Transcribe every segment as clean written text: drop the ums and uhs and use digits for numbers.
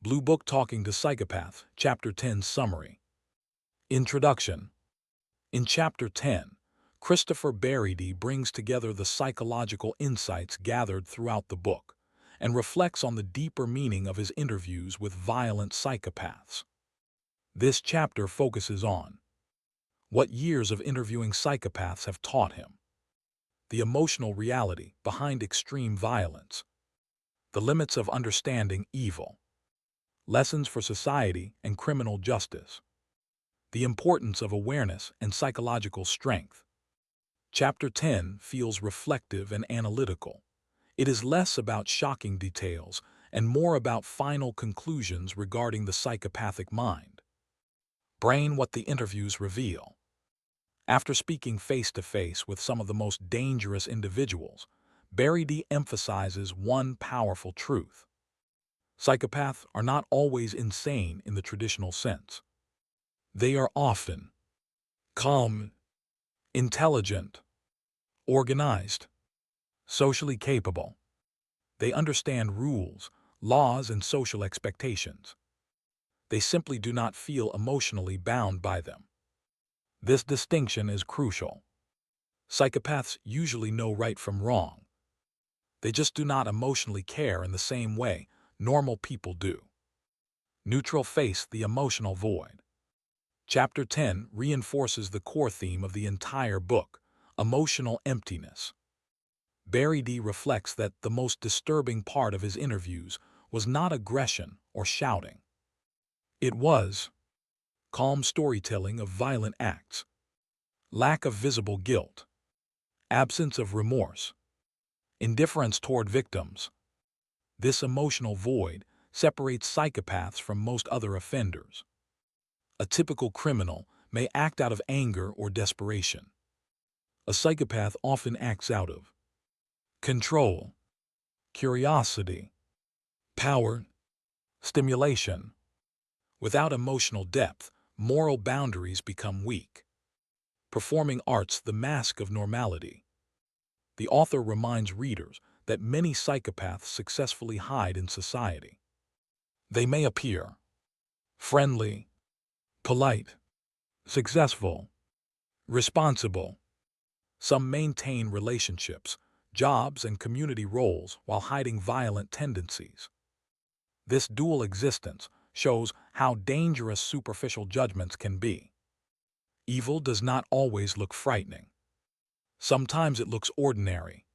Blue Book Talking to Psychopaths, Chapter 10 Summary. Introduction. In Chapter 10, Christopher Berry brings together the psychological insights gathered throughout the book and reflects on the deeper meaning of his interviews with violent psychopaths. This chapter focuses on what years of interviewing psychopaths have taught him, the emotional reality behind extreme violence, the limits of understanding evil, lessons for society and criminal justice, the importance of awareness and psychological strength. Chapter 10 feels reflective and analytical. It is less about shocking details and more about final conclusions regarding the psychopathic mind. Brain what the interviews reveal. After speaking face-to-face with some of the most dangerous individuals, Berry emphasizes one powerful truth. Psychopaths are not always insane in the traditional sense. They are often calm, intelligent, organized, socially capable. They understand rules, laws, and social expectations. They simply do not feel emotionally bound by them. This distinction is crucial. Psychopaths usually know right from wrong. They just do not emotionally care in the same way normal people do. Neutral face the emotional void. Chapter 10 reinforces the core theme of the entire book, emotional emptiness. Berry reflects that the most disturbing part of his interviews was not aggression or shouting. It was calm storytelling of violent acts, lack of visible guilt, absence of remorse, indifference toward victims. This emotional void separates psychopaths from most other offenders. A typical criminal may act out of anger or desperation. A psychopath often acts out of control, curiosity, power, stimulation. Without emotional depth, moral boundaries become weak. Performing art's the mask of normality. The author reminds readers that many psychopaths successfully hide in society. They may appear friendly, polite, successful, responsible. Some maintain relationships, jobs, and community roles while hiding violent tendencies. This dual existence shows how dangerous superficial judgments can be. Evil does not always look frightening. Sometimes it looks ordinary.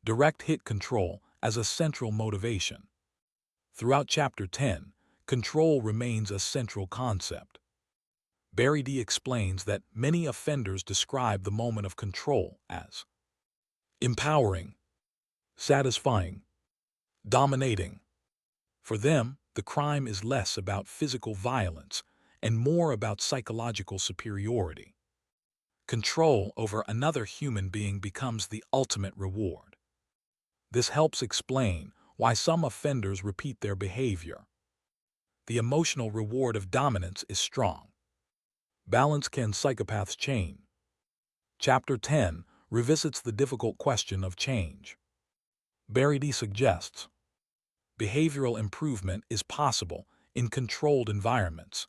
Direct hit control as a central motivation. Throughout Chapter 10, control remains a central concept. Berry explains that many offenders describe the moment of control as empowering, satisfying, dominating. For them, the crime is less about physical violence and more about psychological superiority. Control over another human being becomes the ultimate reward. This helps explain why some offenders repeat their behavior. The emotional reward of dominance is strong. Balance can psychopaths change? Chapter 10 revisits the difficult question of change. Berry suggests behavioral improvement is possible in controlled environments.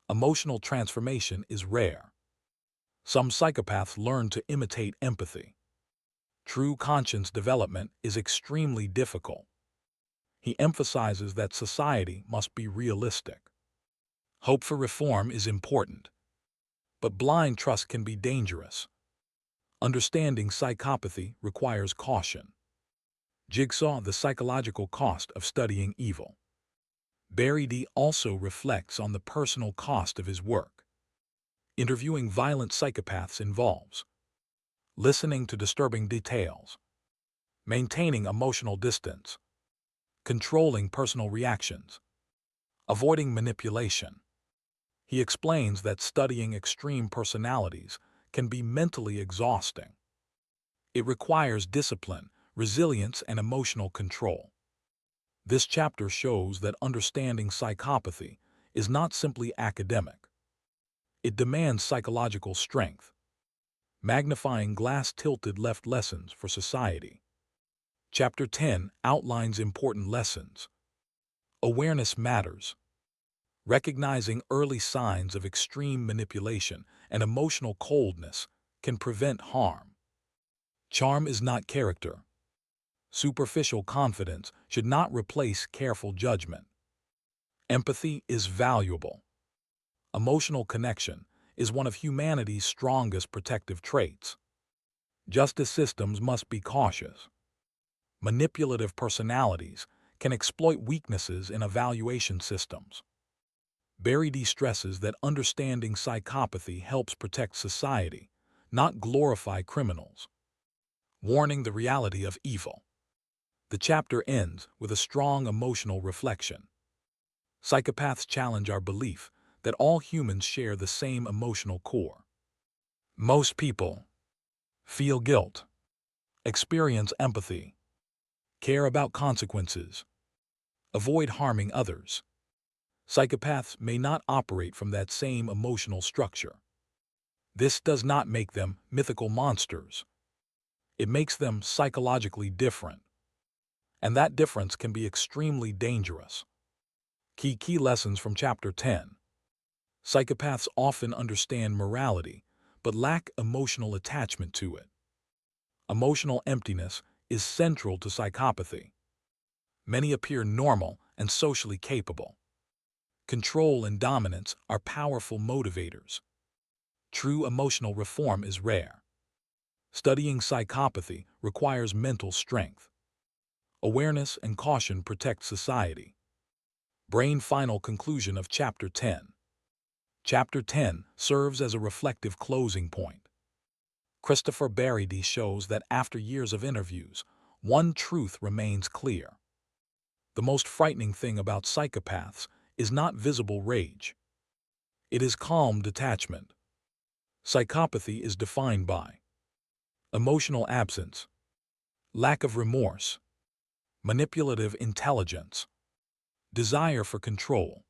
Emotional transformation is rare. Some psychopaths learn to imitate empathy. True conscience development is extremely difficult. He emphasizes that society must be realistic. Hope for reform is important, but blind trust can be dangerous. Understanding psychopathy requires caution. Jigsaw the psychological cost of studying evil. Berry also reflects on the personal cost of his work. Interviewing violent psychopaths involves listening to disturbing details, maintaining emotional distance, controlling personal reactions, avoiding manipulation. He explains that studying extreme personalities can be mentally exhausting. It requires discipline, resilience, and emotional control. This chapter shows that understanding psychopathy is not simply academic. It demands psychological strength. Magnifying glass-tilted left lessons for society. Chapter 10 outlines important lessons. Awareness matters. Recognizing early signs of extreme manipulation and emotional coldness can prevent harm. Charm is not character. Superficial confidence should not replace careful judgment. Empathy is valuable. Emotional connection is one of humanity's strongest protective traits. Justice systems must be cautious. Manipulative personalities can exploit weaknesses in evaluation systems. Barry stresses that understanding psychopathy helps protect society, not glorify criminals. Warning the reality of evil. The chapter ends with a strong emotional reflection. Psychopaths challenge our belief that all humans share the same emotional core. Most people feel guilt, experience empathy, care about consequences, avoid harming others. Psychopaths may not operate from that same emotional structure. This does not make them mythical monsters. It makes them psychologically different. And that difference can be extremely dangerous. Key lessons from Chapter 10. Psychopaths often understand morality, but lack emotional attachment to it. Emotional emptiness is central to psychopathy. Many appear normal and socially capable. Control and dominance are powerful motivators. True emotional reform is rare. Studying psychopathy requires mental strength. Awareness and caution protect society. Brain final conclusion of Chapter 10. Chapter 10 serves as a reflective closing point. Christopher Barry shows that after years of interviews, one truth remains clear. The most frightening thing about psychopaths is not visible rage. It is calm detachment. Psychopathy is defined by emotional absence, lack of remorse, manipulative intelligence, desire for control.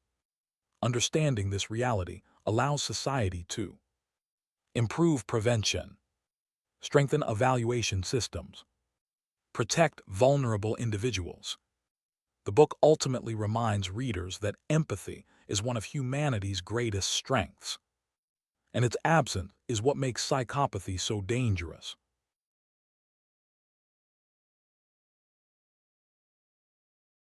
Understanding this reality allows society to improve prevention, strengthen evaluation systems, protect vulnerable individuals. The book ultimately reminds readers that empathy is one of humanity's greatest strengths, and its absence is what makes psychopathy so dangerous.